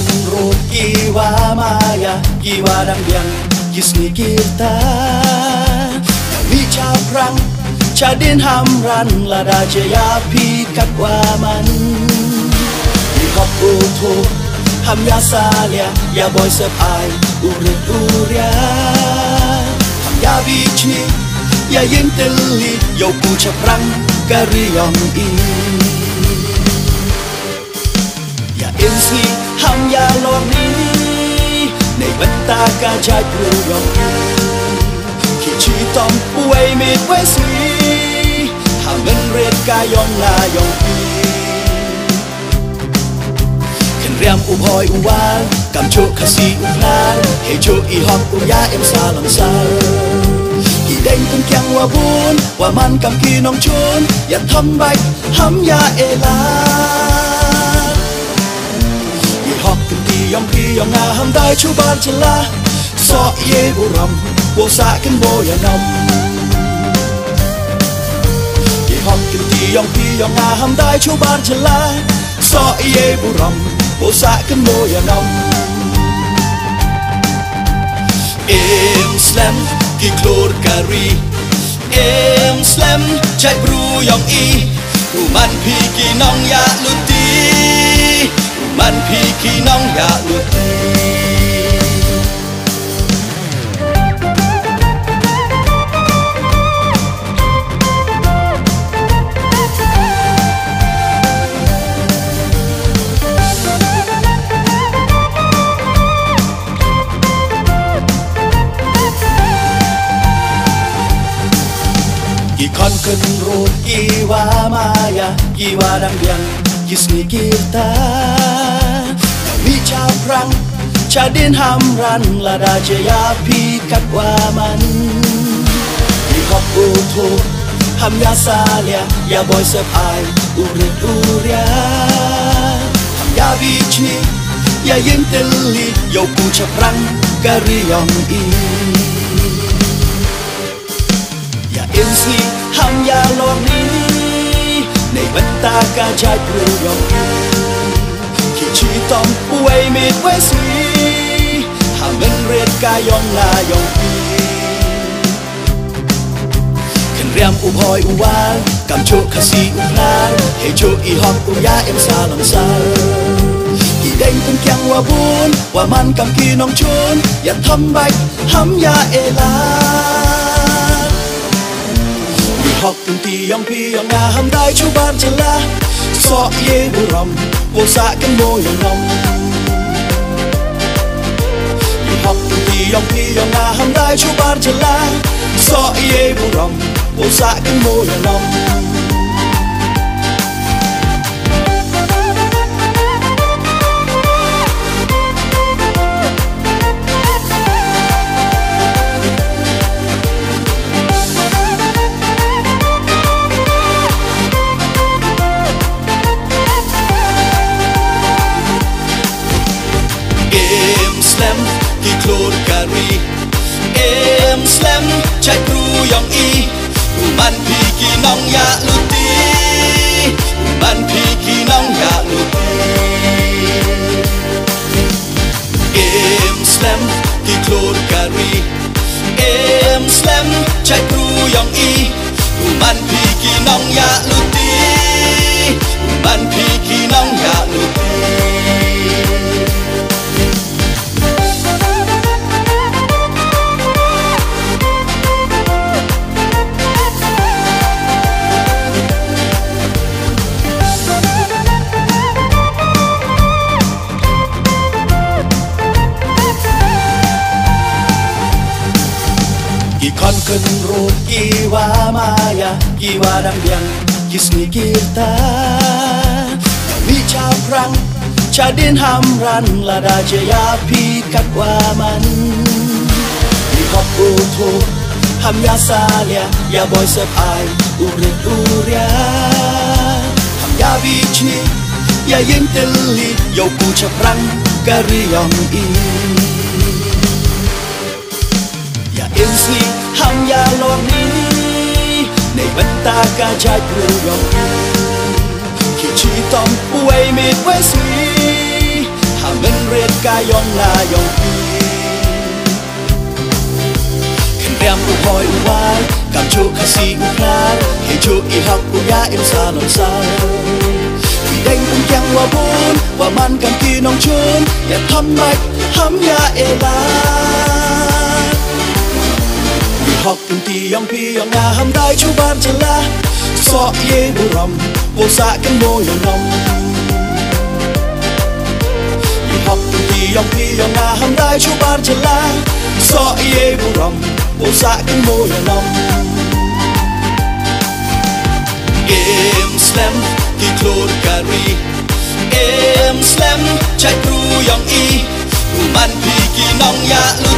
road kiwa maya kiwa dambiang kisni kita mi chao prang chadin hamran lada jaya pi kakwaman mi hop uto ham ya salia ya boy sep ai urit uria ham ya bichi ya yin teli yo ku chaprang kariyong i ya insi ham ya lor ni nei betta ka jai pru yong ki chi tom uai me wai sui ham men red ka yong la yong ken riam hoi wal kam cho khasi lar he cho I hom ya em sa lam sa ki deng tung kyang wa bun wa man kam ki nong chun ya thom bai ham ya ela yong pi yong na ham dai chu ban chla so ye bu ram bo sa ken bo ya nam ye hom kin ti yong pi yong na ham dai chu ban chla so ye bu ram bo sa ken bo ya nam em slam ki klor kari em slam chai bru yong I man pi ki nong ya luti man pi ki nong ya luti ki kon ken road kiwa maya kiwa dambiang kisni kita mi chao prang chadin hamran lada jaya pi kakwaman mi hop uto ham ya salia ya boy sep ai urit uria ham ya bichi ya yin teli yo ku chaprang kariyong I ya insi ham ya lor ni nei betta ka jai pru yong ki chi tom uai me wai sui ham men red ka yong la yong ken riam hoi wal kam cho khasi lar he cho I hom ya em sa lam sa ki deng tung kyang wa bun wa man kam ki nong chun ya thom bai ham ya ela học từng ti yong pi yong na ham dai chu ban chla so ye bu ram bo sa ken bo yong nom học từng ti yong pi yong na ham dai chu ban chla so ye bu ram bo sa ken bo yong nom ki klor kari em slam chai pru yong I man pi ki nong ya luti man pi ki nong ya luti em slam ki klor kari em slam chai pru yong I man pi ki nong ya luti man pi ki nong ya luti ki kon ken road kiwa maya kiwa dambiang kisni kita mi chao prang chadin hamran lada jaya pi kakwaman mi hop uto ham ya salia ya boy sep ai urit uria ham ya bichi ya yin teli yo ku chaprang kariyong I ya insi ham ya lor ni nei betta ka jai pru yong ki chi tom uai me wai sui Hamen red kayong na yong Kendam uhoy uwal Kam chu kasi uklar Hey chu ihak uya im salon sal Videng ung kyang wabun Waman kam kinong chun Ya tham mạch ham ya ela Học từng tiyong piyong na ham dai chu ban chala so ye buram vô sa kan mo yo nom Học từng tiyong piyong na ham dai chu ban chala so ye buram vô sa kan mo yo nom Em slam ki klor kari Em slam chạy ru yong i man pi ki nong ya